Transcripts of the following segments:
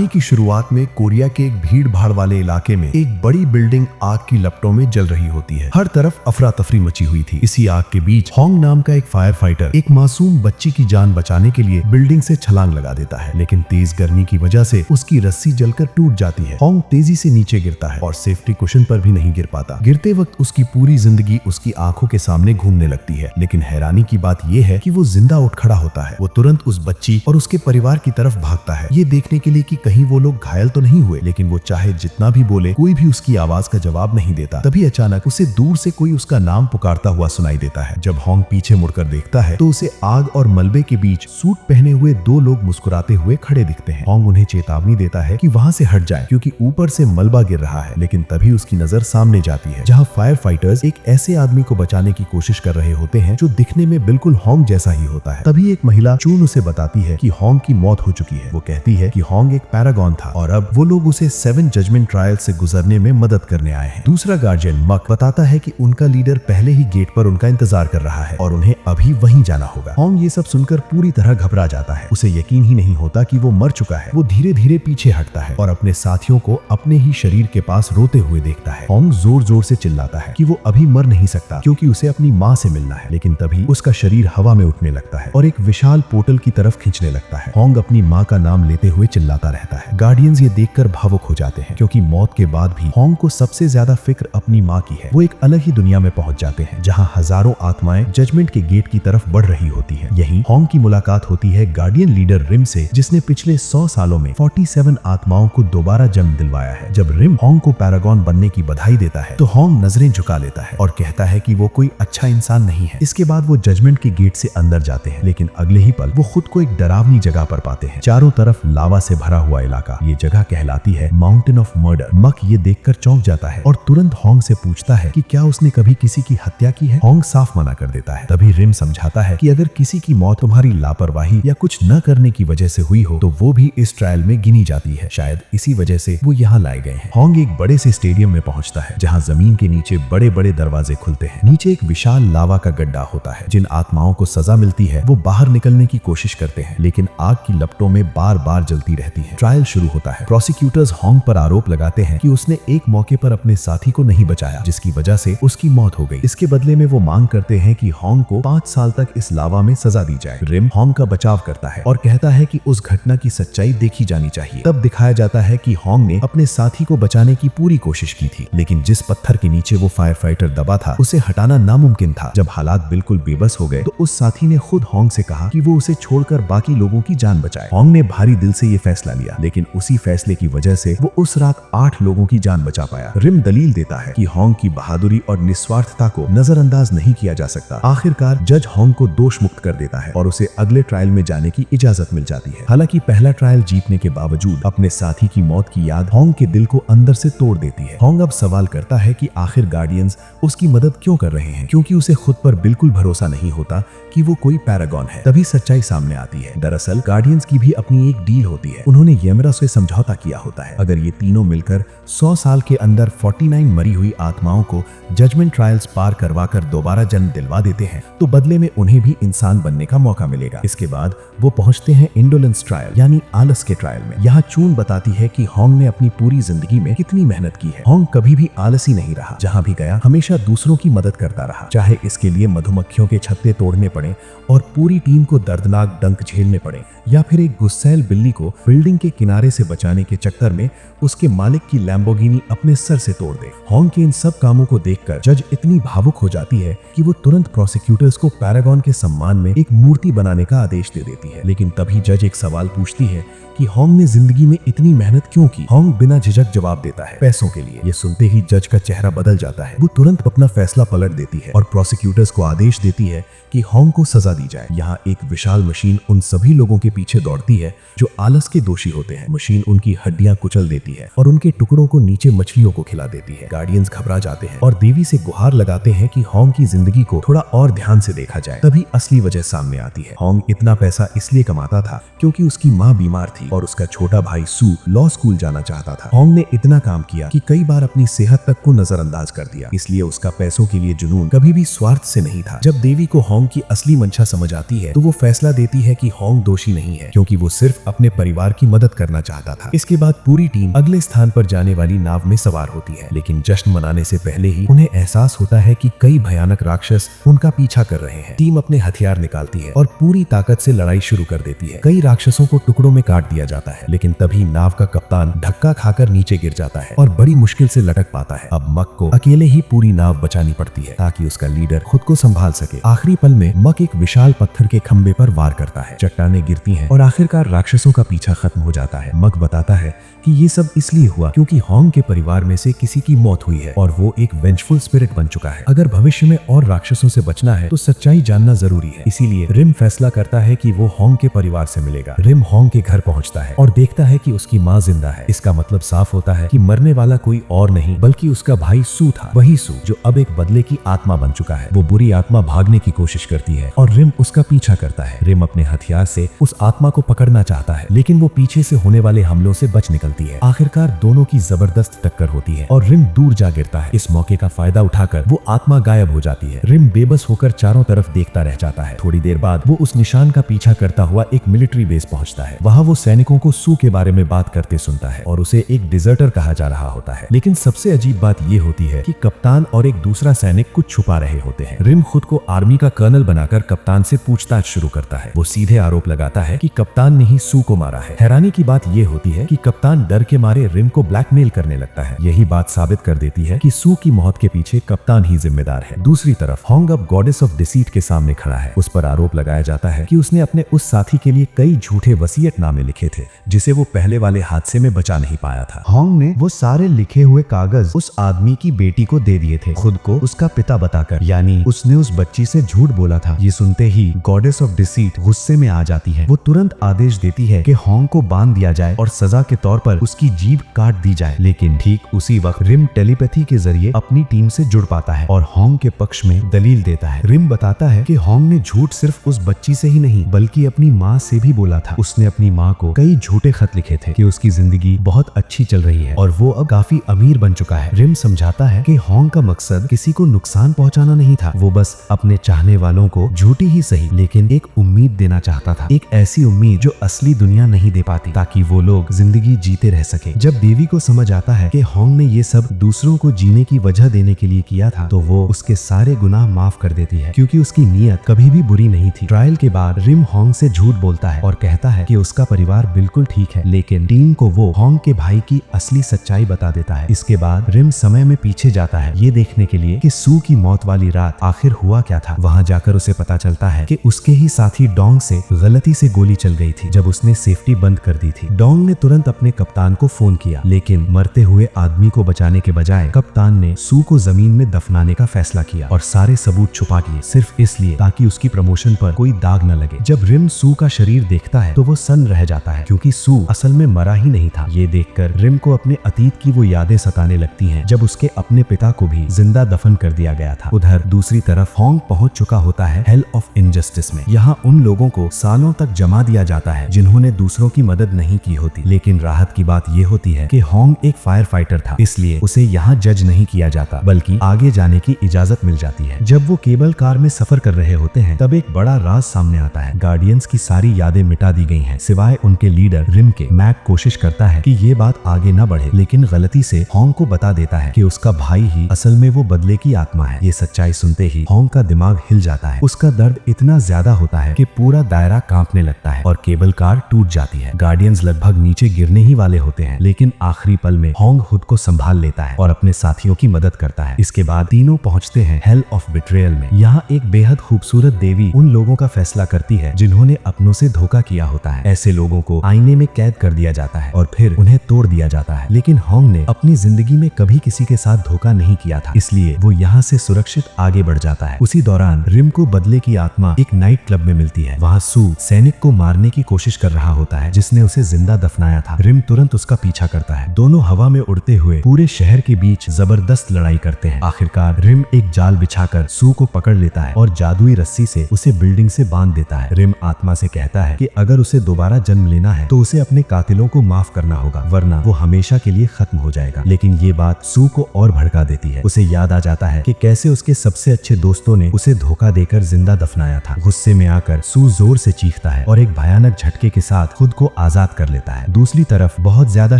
कहानी की शुरुआत में कोरिया के एक भीड़ भाड़ वाले इलाके में एक बड़ी बिल्डिंग आग की लपटों में जल रही होती है। हर तरफ अफरा तफरी मची हुई थी। इसी आग के बीच होंग नाम का एक फायर फाइटर एक मासूम बच्ची की जान बचाने के लिए बिल्डिंग से छलांग लगा देता है, लेकिन तेज गर्मी की वजह से उसकी रस्सी जलकर टूट जाती है। होंग तेजी से नीचे गिरता है और सेफ्टी कुशन पर भी नहीं गिर पाता। गिरते वक्त उसकी पूरी जिंदगी उसकी आंखों के सामने घूमने लगती है, लेकिन हैरानी की बात यह है कि वो जिंदा उठ खड़ा होता है। वो तुरंत उस बच्ची और उसके परिवार की तरफ भागता है, ये देखने के लिए कि कहीं वो लोग घायल तो नहीं हुए, लेकिन वो चाहे जितना भी बोले कोई भी उसकी आवाज का जवाब नहीं देता। तभी अचानक उसे दूर से कोई उसका नाम पुकारता हुआ सुनाई देता है। जब होंग पीछे मुड़कर देखता है तो उसे आग और मलबे के बीच सूट पहने हुए दो लोग मुस्कुराते हुए खड़े दिखते हैं। होंग उन्हें चेतावनी देता है कि वहां से हट जाएं, क्योंकि ऊपर से मलबा गिर रहा है, लेकिन तभी उसकी नजर सामने जाती है जहां फायर फाइटर्स एक ऐसे आदमी को बचाने की कोशिश कर रहे होते हैं जो दिखने में बिल्कुल होंग जैसा ही होता है। तभी एक महिला चून उसे बताती है कि होंग की मौत हो चुकी है। वो कहती है कि होंग एक पैरागॉन था और अब वो लोग उसे 7 जजमेंट ट्रायल से गुजरने में मदद करने आए हैं। दूसरा गार्जियन मक बताता है कि उनका लीडर पहले ही गेट पर उनका इंतजार कर रहा है और उन्हें अभी वहीं जाना होगा। होंग ये सब सुनकर पूरी तरह घबरा जाता है। उसे यकीन ही नहीं होता कि वो मर चुका है। वो धीरे धीरे पीछे हटता है और अपने साथियों को अपने ही शरीर के पास रोते हुए देखता है। होंग जोर जोर से चिल्लाता है कि वो अभी मर नहीं सकता क्योंकि उसे अपनी माँ से मिलना है, लेकिन तभी उसका शरीर हवा में उठने लगता है और एक विशाल पोर्टल की तरफ खींचने लगता है। होंग अपनी माँ का नाम लेते हुए चिल्लाता रहता है। गार्डियंस ये देखकर भावुक हो जाते हैं, क्योंकि मौत के बाद भी होंग को सबसे ज्यादा फिक्र अपनी माँ की है। वो एक अलग ही दुनिया में पहुंच जाते हैं जहाँ हजारों आत्माएं जजमेंट के गेट की तरफ बढ़ रही होती हैं। यहीं होंग की मुलाकात होती है गार्डियन लीडर रिम से, जिसने पिछले 100 सालों में 47 आत्माओं को दोबारा जन्म दिलवाया है। जब रिम होंग को पैरागॉन बनने की बधाई देता है तो होंग नजरें झुका लेता है और कहता है कि वो कोई अच्छा इंसान नहीं है। इसके बाद वो जजमेंट के गेट से अंदर जाते हैं, लेकिन अगले ही पल वो खुद को एक डरावनी जगह पर पाते हैं। चारों तरफ लावा से भरा हुआ इलाका। ये जगह कहलाती है माउंटेन ऑफ मर्डर। मक ये देखकर चौंक जाता है और तुरंत होंग से पूछता है कि क्या उसने कभी किसी की हत्या की है। होंग साफ मना कर देता है। तभी रिम समझाता है कि अगर किसी की मौत तुम्हारी लापरवाही या कुछ न करने की वजह से हुई हो तो वो भी इस ट्रायल में गिनी जाती है। शायद इसी वजह से वो यहाँ लाए गए हैं। होंग एक बड़े से स्टेडियम में पहुंचता है जहाँ जमीन के नीचे बड़े बड़े दरवाजे खुलते हैं। नीचे एक विशाल लावा का गड्ढा होता है। जिन आत्माओं को सजा मिलती है वो बाहर निकलने की कोशिश करते हैं, लेकिन आग की लपटों में बार बार जलती रहती है। ट्रायल शुरू होता है। प्रोसिक्यूटर्स होंग पर आरोप लगाते हैं कि उसने एक मौके पर अपने साथी को नहीं बचाया, जिसकी वजह से उसकी मौत हो गई। इसके बदले में वो मांग करते हैं कि होंग को 5 साल तक इस लावा में सजा दी जाए। रिम होंग का बचाव करता है और कहता है कि उस घटना की सच्चाई देखी जानी चाहिए। तब दिखाया जाता है कि होंग ने अपने साथी को बचाने की पूरी कोशिश की थी, लेकिन जिस पत्थर के नीचे वो फायर फाइटर दबा था उसे हटाना नामुमकिन था। जब हालात बिल्कुल बेबस हो गए तो उस साथी ने खुद होंग से कहा कि वो उसे छोड़कर बाकी लोगों की जान बचाए। होंग ने भारी दिल से ये फैसला लिया, लेकिन उसी फैसले की वजह से वो उस रात 8 लोगों की जान बचा पाया। रिम दलील देता है कि होंग की बहादुरी और निस्वार्थता को नजरअंदाज नहीं किया जा सकता। आखिरकार जज होंग को दोष मुक्त कर देता है और उसे अगले ट्रायल में जाने की इजाजत मिल जाती है। हालांकि पहला ट्रायल जीतने के बावजूद अपने साथी की मौत की याद होंग के दिल को अंदर से तोड़ देती है। होंग अब सवाल करता है कि आखिर गार्डियंस उसकी मदद क्यों कर रहे हैं, क्योंकि उसे खुद पर बिल्कुल भरोसा नहीं होता कि वो कोई पैरागॉन है। तभी सच्चाई सामने आती है। दरअसल गार्डियंस की भी अपनी एक डील होती है। उन्होंने यमरा से समझौता किया होता है। अगर ये तीनों मिलकर 100 साल के अंदर 49 मरी हुई आत्माओं को जजमेंट ट्रायल्स पार करवाकर दोबारा जन्म दिलवा देते हैं तो बदले में उन्हें भी इंसान बनने का मौका मिलेगा। इसके बाद वो पहुंचते हैं इंडोलेंस ट्रायल यानी आलस के ट्रायल में। यहाँ चून बताती है कि होंग ने अपनी पूरी जिंदगी में कितनी मेहनत की है। होंग कभी भी आलसी नहीं रहा। जहाँ भी गया हमेशा दूसरों की मदद करता रहा, चाहे इसके लिए मधुमक्खियों के छत्ते तोड़ने पड़े और पूरी टीम को दर्दनाक डंक झेलने पड़े, या फिर एक गुस्सैल बिल्ली को बिल्डिंग के किनारे से बचाने के चक्कर में उसके मालिक की लैम्बोर्गिनी अपने सर से तोड़ दे। होंग के इन सब कामों को देखकर जज इतनी भावुक हो जाती है कि वो तुरंत प्रोसिक्यूटर्स को पैरागॉन के सम्मान में एक मूर्ति बनाने का आदेश दे देती है। लेकिन तभी जज एक सवाल पूछती है कि होंग ने जिंदगी में इतनी मेहनत क्यों की। होंग बिना झिझक जवाब देता है, पैसों के लिए। ये सुनते ही जज का चेहरा बदल जाता है। वो तुरंत अपना फैसला पलट देती है और प्रोसिक्यूटर्स को आदेश देती है कि होंग को सजा दी जाए। यहाँ एक विशाल मशीन उन सभी लोगों के पीछे दौड़ती है जो आलस के दोषी होते हैं। मशीन उनकी हड्डियां कुचल देती है और उनके टुकड़ों को नीचे मछलियों को खिला देती है। गार्डियंस घबरा जाते हैं और देवी से गुहार लगाते हैं कि होंग की जिंदगी को थोड़ा और ध्यान से देखा जाए। तभी असली वजह सामने आती है। होंग इतना पैसा इसलिए कमाता था क्योंकि उसकी माँ बीमार थी और उसका छोटा भाई सू लॉ स्कूल जाना चाहता था। होंग ने इतना काम किया कि कई बार अपनी सेहत तक को नजरअंदाज कर दिया, इसलिए उसका पैसों के लिए जुनून कभी भी स्वार्थ से नहीं था। जब देवी को होंग की असली मंशा समझ आती है तो वो फैसला देती है कि होंग दोषी नहीं नहीं है, क्योंकि वो सिर्फ अपने परिवार की मदद करना चाहता था। इसके बाद पूरी टीम अगले स्थान पर जाने वाली नाव में सवार होती है, लेकिन जश्न मनाने से पहले ही उन्हें एहसास होता है कि कई भयानक राक्षस उनका पीछा कर रहे हैं। टीम अपने हथियार निकालती है और पूरी ताकत से लड़ाई शुरू कर देती है। कई राक्षसों को टुकड़ों में काट दिया जाता है, लेकिन तभी नाव का कप्तान धक्का खाकर नीचे गिर जाता है और बड़ी मुश्किल से लटक पाता है। अब मक को अकेले ही पूरी नाव बचानी पड़ती है ताकि उसका लीडर खुद को संभाल सके। आखिरी पल में मक एक विशाल पत्थर के खंबे पर वार करता है, चट्टानें गिरती हैं और आखिरकार राक्षसों का पीछा खत्म हो जाता है। मक बताता है कि ये सब इसलिए हुआ क्योंकि होंग के परिवार में से किसी की मौत हुई है और वो एक वेंजफुल स्पिरिट बन चुका है। अगर भविष्य में और राक्षसों से बचना है तो सच्चाई जानना जरूरी है। इसीलिए रिम फैसला करता है कि वो होंग के परिवार से मिलेगा। रिम होंग के घर पहुंचता है और देखता है कि उसकी माँ जिंदा है। इसका मतलब साफ होता है कि मरने वाला कोई और नहीं बल्कि उसका भाई सू था, वही सू जो अब एक बदले की आत्मा बन चुका है। वो बुरी आत्मा भागने की कोशिश करती है और रिम उसका पीछा करता है। रिम अपने हथियार से उस आत्मा को पकड़ना चाहता है, लेकिन वो पीछे से होने वाले हमलों से बच निकलती है। आखिरकार दोनों की जबरदस्त टक्कर होती है और रिम दूर जा गिरता है। इस मौके का फायदा उठाकर वो आत्मा गायब हो जाती है। रिम बेबस होकर चारों तरफ देखता रह जाता है। थोड़ी देर बाद वो उस निशान का पीछा करता हुआ एक मिलिट्री बेस पहुंचता है। वहां वो सैनिकों को सू के बारे में बात करते सुनता है और उसे एक डिजर्टर कहा जा रहा होता है। लेकिन सबसे अजीब बात ये होती है कि कप्तान और एक दूसरा सैनिक कुछ छुपा रहे होते हैं। रिम खुद को आर्मी का कर्नल बनाकर कप्तान से पूछताछ शुरू करता है। वो सीधे आरोप लगाता है कि कप्तान ने ही सू को मारा है। हैरानी की बात ये होती है कि कप्तान डर के मारे रिम को ब्लैकमेल करने लगता है। यही बात साबित कर देती है कि सू की मौत के पीछे कप्तान ही जिम्मेदार है। दूसरी तरफ होंग अब गॉडेस ऑफ डिसीट के सामने खड़ा है। उस पर आरोप लगाया जाता है कि उसने अपने उस साथी के लिए कई झूठे वसीयतनामे लिखे थे जिसे वो पहले वाले हादसे में बचा नहीं पाया था। होंग ने वो सारे लिखे हुए कागज उस आदमी की बेटी को दे दिए थे, खुद को उसका पिता बताकर, यानी उसने उस बच्ची से झूठ बोला था। ये सुनते ही गॉडेस ऑफ डिसीट गुस्से में आ जाती है। वो तुरंत आदेश देती है कि होंग को बांध दिया जाए और सजा के तौर पर उसकी जीभ काट दी जाए। लेकिन ठीक उसी वक्त रिम टेलीपैथी के जरिए अपनी टीम से जुड़ पाता है और होंग के पक्ष में दलील देता है। रिम बताता है कि होंग ने झूठ सिर्फ उस बच्ची से ही नहीं बल्कि अपनी माँ से भी बोला था। उसने अपनी माँ को कई झूठे खत लिखे थे कि उसकी जिंदगी बहुत अच्छी चल रही है और वो अब काफी अमीर बन चुका है। रिम समझाता है कि होंग का मकसद किसी को नुकसान पहुंचाना नहीं था, वो बस अपने चाहने वालों को झूठी ही सही लेकिन एक उम्मीद देना चाहता था, एक ऐसी उम्मीद जो असली दुनिया नहीं दे पाती, ताकि वो लोग जिंदगी जीते रह सके। जब देवी को समझ आता है कि होंग ने ये सब दूसरों को जीने की वजह देने के लिए किया था तो वो उसके सारे गुनाह माफ कर देती है, क्योंकि उसकी नीयत कभी भी बुरी नहीं थी। ट्रायल के बाद रिम होंग से झूठ बोलता है और कहता है कि उसका परिवार बिल्कुल ठीक है, लेकिन टीम को वो होंग के भाई की असली सच्चाई बता देता है। इसके बाद रिम समय में पीछे जाता है ये देखने के लिए कि सू की मौत वाली रात आखिर हुआ क्या था। वहां जाकर उसे पता चलता है कि उसके ही साथी डोंग से गलती से गोली चल गई थी जब उसने सेफ्टी बंद कर दी थी। डोंग ने तुरंत अपने कप्तान को फोन किया, लेकिन मरते हुए आदमी को बचाने के बजाय कप्तान ने सू को जमीन में दफनाने का फैसला किया और सारे सबूत छुपा दिए सिर्फ इसलिए ताकि उसकी प्रमोशन पर कोई दाग न लगे। जब रिम सू का शरीर देखता है तो वो सन्न रह जाता है, क्योंकि सू असल में मरा ही नहीं था। ये देखकर रिम को अपने अतीत की वो यादें सताने लगती हैं जब उसके अपने पिता को भी जिंदा दफन कर दिया गया था। उधर दूसरी तरफ होंग पहुंच चुका होता है हेल ऑफ इनजस्टिस में। यहाँ उन लोगों को सालों तक जमा दिया जाता है जिन्होंने दूसरों की मदद नहीं की होती। लेकिन राहत की बात ये होती है कि होंग एक फायर फाइटर था, इसलिए उसे यहाँ जज नहीं किया जाता बल्कि आगे जाने की इजाजत मिल जाती है। जब वो केबल कार में सफर कर रहे होते हैं तब एक बड़ा राज सामने आता है। गार्डियंस की सारी यादें मिटा दी गई हैं सिवाय उनके लीडर रिम के। मैक कोशिश करता है कि ये बात आगे न बढ़े, लेकिन गलती से होंग को बता देता है कि उसका भाई ही असल में वो बदले की आत्मा है। ये सच्चाई सुनते ही होंग का दिमाग हिल जाता है। उसका दर्द इतना ज्यादा होता है कि पूरा दायरा कांपने लगता है और केबल कार टूट जाती है। गार्डियंस लगभग नीचे गिरने ही वाले होते हैं, लेकिन आखिरी पल में होंग खुद को संभाल लेता है और अपने साथियों की मदद करता है। इसके बाद तीनों पहुंचते हैं हेल ऑफ बिट्रेयल में। यहाँ एक बेहद खूबसूरत देवी उन लोगों का फैसला करती है जिन्होंने अपनों से धोखा किया होता है। ऐसे लोगों को आईने में कैद कर दिया जाता है और फिर उन्हें तोड़ दिया जाता है। लेकिन होंग ने अपनी जिंदगी में कभी किसी के साथ धोखा नहीं किया था, इसलिए वो यहाँ से सुरक्षित आगे बढ़ जाता है। उसी दौरान रिम को बदले की आत्मा एक नाइट क्लब में मिलती है। वहाँ सू सैनिक को मारने की कोशिश कर रहा होता है जिसने उसे जिंदा दफनाया था। रिम तुरंत उसका पीछा करता है। दोनों हवा में उड़ते हुए पूरे शहर के बीच जबरदस्त लड़ाई करते हैं। आखिरकार रिम एक जाल बिछाकर सू को पकड़ लेता है और जादुई रस्सी से उसे बिल्डिंग से बांध देता है। रिम आत्मा से कहता है कि अगर उसे दोबारा जन्म लेना है तो उसे अपने कातिलों को माफ करना होगा, वरना वो हमेशा के लिए खत्म हो जाएगा। लेकिन ये बात सू को और भड़का देती है। उसे याद आ जाता है कि कैसे उसके सबसे अच्छे दोस्तों ने उसे धोखा देकर जिंदा दफनाया था। गुस्से में आकर सू जोर से चीखता है और एक भयानक झटके के साथ खुद को आजाद कर लेता है। दूसरी तरफ बहुत ज्यादा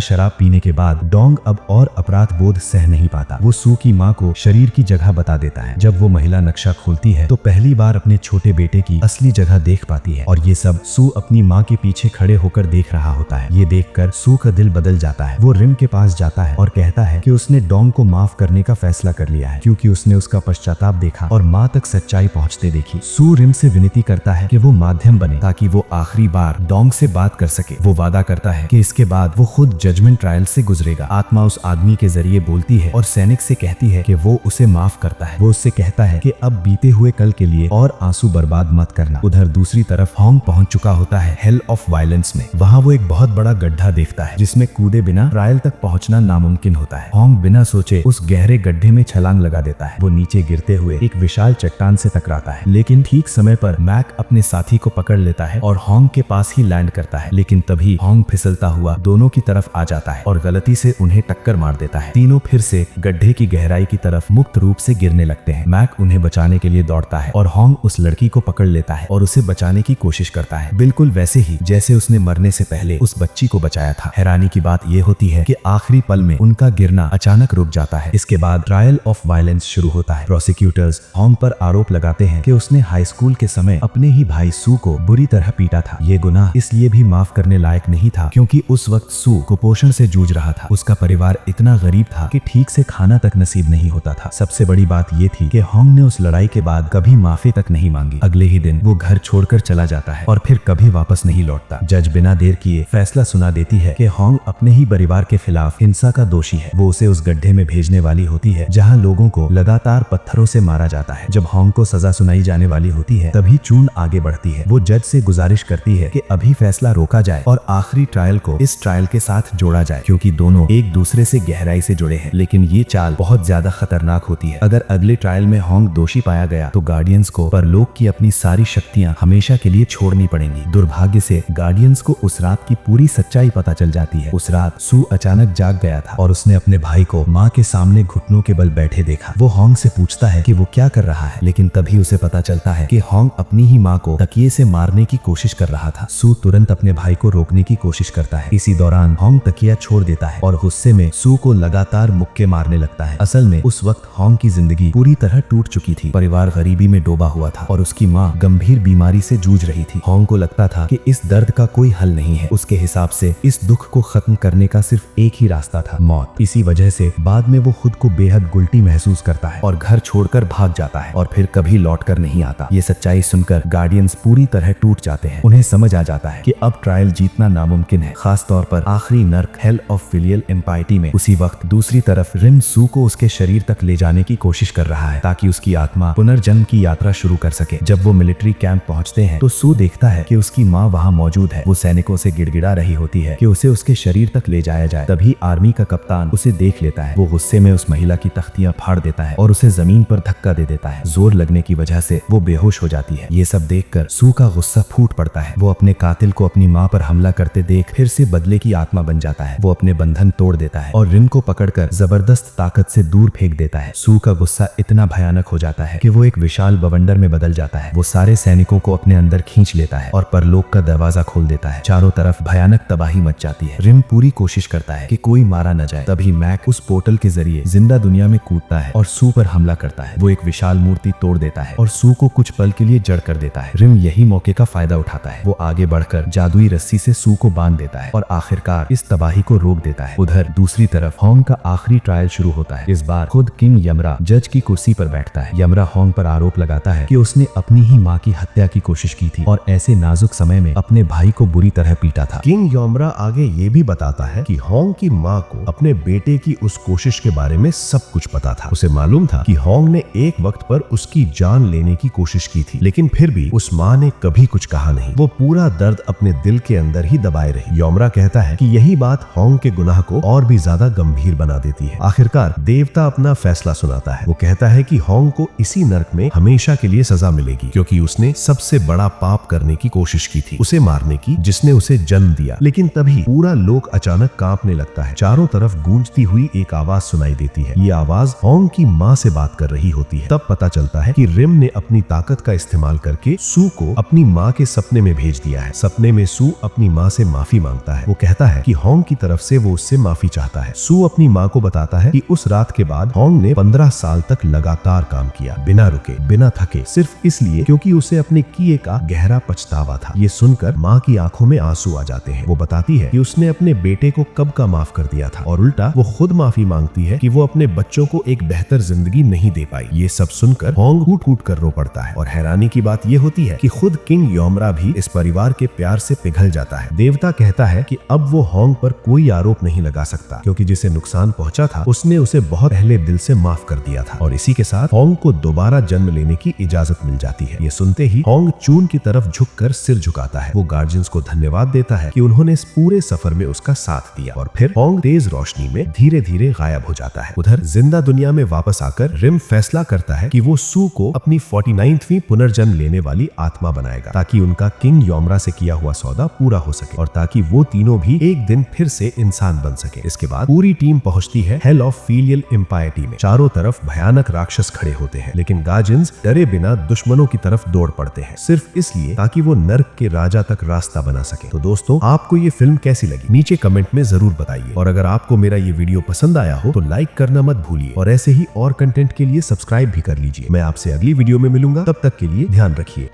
शराब पीने के बाद डोंग अब और अपराध बोध सह नहीं पाता। वो सू की माँ को शरीर की जगह बता देता है। जब वो महिला नक्शा खोलती है तो पहली बार अपने छोटे बेटे की असली जगह देख पाती है और ये सब सू अपनी माँ के पीछे खड़े होकर देख रहा होता है। ये देखकर सू का दिल बदल जाता है। वो रिम के पास जाता है और कहता है कि उसने डोंग को माफ करने का फैसला कर लिया है क्योंकि उसने उसका पश्चाताप देखा और माँ तक सच्चाई पहुँचते देखी। सू रिम से विनती करता है कि वो माध्यम बने ताकि वो आखिरी बार डोंग से बात कर सके। वो वादा करता है कि इसके बाद वो खुद जजमेंट ट्रायल से गुजरेगा। आत्मा उस आदमी के जरिए बोलती है और सैनिक से कहती है कि वो उसे माफ करता है। वो उससे कहता है कि अब बीते हुए कल के लिए और आंसू बर्बाद मत करना। उधर दूसरी तरफ होंग पहुंच चुका होता है हेल ऑफ वायलेंस में। वहाँ वो एक बहुत बड़ा गड्ढा देखता है जिसमें कूदे बिना ट्रायल तक पहुंचना नामुमकिन होता है। होंग बिना सोचे उस गहरे गड्ढे में छलांग लगा देता है। वो नीचे गिरते हुए एक विशाल चट्टान से टकराता है, लेकिन ठीक समय पर मैक अपने साथी को पकड़ लेता है और होंग के पास ही लैंड करता है। लेकिन तभी होंग फिसलता हुआ दोनों की तरफ आ जाता है और गलती से उन्हें टक्कर मार देता है। तीनों फिर से गड्ढे की गहराई की तरफ मुक्त रूप से गिरने लगते हैं। मैक उन्हें बचाने के लिए दौड़ता है और होंग उस लड़की को पकड़ लेता है और उसे बचाने की कोशिश करता है, बिल्कुल वैसे ही जैसे उसने मरने से पहले उस बच्ची को बचाया था। हैरानी की बात यह होती है कि आखिरी पल में उनका गिरना अचानक रुक जाता है। इसके बाद ट्रायल ऑफ वायलेंस शुरू होता है। प्रोसिक्यूटर्स होंग पर आरोप लगाते हैं कि उसने हाई स्कूल के समय अपने ही भाई सू को बुरी तरह पीटा था। ये गुनाह इसलिए भी माफ करने लायक नहीं था क्योंकि उस वक्त सू कुपोषण से जूझ रहा था। उसका परिवार इतना गरीब था कि ठीक से खाना तक नसीब नहीं होता था। सबसे बड़ी बात ये थी कि होंग ने उस लड़ाई के बाद कभी माफी तक नहीं मांगी। अगले ही दिन वो घर छोड़कर चला जाता है और फिर कभी वापस नहीं लौटता। जज बिना देर किए फैसला सुना देती है कि होंग अपने ही परिवार के खिलाफ हिंसा का दोषी है। वो उसे उस गड्ढे में भेजने वाली होती है जहाँ लोगों को लगातार पत्थरों से मारा जाता है। जब होंग को सजा सुनाई जाने वाली होती है तभी चून आगे बढ़ती है। वो जज से गुजारिश करती है कि अभी फैसला रोका जाए और आखिरी ट्रायल को इस ट्रायल के साथ जोड़ा जाए क्योंकि दोनों एक दूसरे से गहराई से जुड़े हैं। लेकिन ये चाल बहुत ज्यादा खतरनाक होती है। अगर अगले ट्रायल में होंग दोषी पाया गया तो गार्डियंस को परलोक की अपनी सारी शक्तियां हमेशा के लिए छोड़नी पड़ेंगी। दुर्भाग्य से गार्डियंस को उस रात की पूरी सच्चाई पता चल जाती है। उस रात सू अचानक जाग गया था और उसने अपने भाई को माँ के सामने घुटनों के बल बैठे देखा। वो होंग से पूछता है कि वो क्या कर रहा है, लेकिन तभी उसे पता चलता है कि होंग अपनी ही माँ को तकिए से मारने की कोशिश कर रहा था। सू तुरंत अपने भाई को रोकने की कोशिश करता है। इसी दौरान होंग तकिया छोड़ देता है और गुस्से में सू को लगातार मुक्के मारने लगता है। असल में उस वक्त होंग की जिंदगी पूरी तरह टूट चुकी थी। परिवार गरीबी में डूबा हुआ था और उसकी माँ गंभीर बीमारी से जूझ रही थी। होंग को लगता था कि इस दर्द का कोई हल नहीं है। उसके हिसाब से इस दुख को खत्म करने का सिर्फ एक ही रास्ता था, मौत। इसी वजह से बाद में वो खुद को बेहद गुल्टी महसूस करता है और घर छोड़कर भाग जाता है और फिर कभी लौट कर नहीं आता। ये सच्चाई सुनकर गार्डियंस पूरी तरह टूट जाते हैं। उन्हें समझ आ जाता है कि अब ट्रायल जीतना नामुमकिन है, खास तौर पर आखिरी नर्क हेल ऑफ फिलियल इम्पाइटी में। उसी वक्त दूसरी तरफ रिम सू को उसके शरीर तक ले जाने की कोशिश कर रहा है ताकि उसकी आत्मा पुनर्जन्म की यात्रा शुरू कर सके। जब वो मिलिट्री कैंप पहुंचते हैं तो सू देखता है कि उसकी माँ वहाँ मौजूद है। वो सैनिकों से गिड़गिड़ा रही होती है कि उसे उसके शरीर तक ले जाया जाए। तभी आर्मी का कप्तान उसे देख लेता है। वो गुस्से में उस महिला की तख्तियां फाड़ देता है और उसे जमीन पर धक्का दे देता है। जोर लगने की वजह से वो बेहोश हो जाती है। ये सब देखकर सू का गुस्सा फूट पड़ता है। वो अपने कातिल को अपनी माँ पर हमला करते देख फिर से बदले की आत्मा बन जाता है। वो अपने बंधन तोड़ देता है और रिम को पकड़कर जबरदस्त ताकत से दूर फेंक देता है। सू का गुस्सा इतना भयानक हो जाता है कि वो एक विशाल बवंडर में बदल जाता है। वो सारे सैनिकों को अपने अंदर खींच लेता है और परलोक का दरवाजा खोल देता है। चारों तरफ भयानक तबाही मच जाती है। रिम पूरी कोशिश करता है कि कोई मारा न जाए। तभी मैक उस पोर्टल के जरिए जिंदा दुनिया में कूदता है और सू पर हमला करता है। वो एक विशाल मूर्ति तोड़ देता है और सू को कुछ पल के लिए जड़ कर देता है। रिम यही मौके का फायदा उठाता है। वो आगे बढ़कर जादुई रस्सी से सू को बांध देता है और आखिरकार इस तबाही को रोक देता है। उधर दूसरी तरफ होंग का आखिरी ट्रायल शुरू होता है। इस बार खुद किंग यमरा जज की कुर्सी पर बैठता है। यमरा होंग पर आरोप लगाता है कि उसने अपनी ही माँ की हत्या की कोशिश की थी और ऐसे नाजुक समय में अपने भाई को बुरी तरह पीटा था। किंग यमरा आगे ये भी बताता है कि होंग की माँ को अपने बेटे की उस कोशिश के बारे में सब कुछ पता था। उसे मालूम था कि होंग ने एक वक्त पर उसकी जान लेने की कोशिश की थी, लेकिन फिर भी उस माँ ने कभी कुछ कहा नहीं। वो पूरा दर्द अपने दिल के अंदर ही दबाए रही। यमरा कहता है कि यही बात होंग के गुनाह को और भी ज्यादा गंभीर बना देती है। आखिरकार देवता अपना फैसला सुनाता है। वो कहता है कि होंग को इसी नर्क में हमेशा के लिए सजा मिलेगी क्योंकि उसने सबसे बड़ा पाप करने की कोशिश की थी, उसे मारने की जिसने उसे जन्म दिया। लेकिन तभी पूरा लोक अचानक कांपने लगता है। चारों तरफ गूंजती हुई एक आवाज सुनाई देती है। ये आवाज होंग की माँ से बात कर रही होती है। तब पता चलता है कि रिम ने अपनी ताकत का इस्तेमाल करके सू को अपनी माँ के सपने में भेज दिया है। सपने में सू अपनी माँ से माफी मांगता है। वो कहता है कि होंग की तरफ से वो उससे माफी चाहता है। सू अपनी माँ को बताता है कि उस रात के बाद होंग ने 15 साल तक लगातार काम किया, बिना रुके, बिना थके, सिर्फ इसलिए क्योंकि उसे अपने किए का गहरा पछतावा था। ये सुनकर माँ की आंखों में आंसू आ जाते हैं। वो बताती है कि उसने अपने बेटे को कब का माफ कर दिया था और उल्टा वो खुद माफी मांगती है कि वो अपने बच्चों को एक बेहतर जिंदगी नहीं दे पाई। ये सब सुनकर होंग कूट कूट कर रो पड़ता है और हैरानी की बात ये होती है कि खुद किंग योमरा भी इस परिवार के प्यार से पिघल जाता है। देवता कहता है कि अब वो होंग पर कोई आरोप नहीं लगा सकता क्योंकि जिसे नुकसान पहुंचा था उसने उसे बहुत पहले दिल से माफ कर दिया था और इसी के साथ होंग को दोबारा जन्म लेने की इजाजत मिल जाती है। ये सुनते ही होंग चून की तरफ झुककर सिर झुकाता है। वो गार्जियंस को धन्यवाद देता है कि उन्होंने इस पूरे सफर में उसका साथ दिया और फिर होंग तेज रोशनी में धीरे धीरे गायब हो जाता है। उधर जिंदा दुनिया में वापस आकर रिम फैसला करता है कि वो सू को अपनी 49वीं पुनर्जन्म लेने वाली आत्मा बनाएगा ताकि उनका किंग योमरा से किया हुआ सौदा पूरा हो सके और ताकि वो तीनों भी एक दिन फिर से इंसान बन सके। इसके बाद पूरी टीम पहुंचती है हेल ऑफ फीलियल इम्पायरिटी में। चारों तरफ भयानक राक्षस खड़े होते हैं लेकिन गार्जियंस डरे बिना दुश्मनों की तरफ दौड़ पड़ते हैं सिर्फ इसलिए ताकि वो नर्क के राजा तक रास्ता बना सके। तो दोस्तों, आपको ये फिल्म कैसी लगी नीचे कमेंट में जरूर बताइए और अगर आपको मेरा ये वीडियो पसंद आया हो तो लाइक करना मत भूलिए और ऐसे ही और कंटेंट के लिए सब्सक्राइब भी कर लीजिए। मैं आपसे अगली वीडियो में मिलूंगा, तब तक के लिए ध्यान रखिए।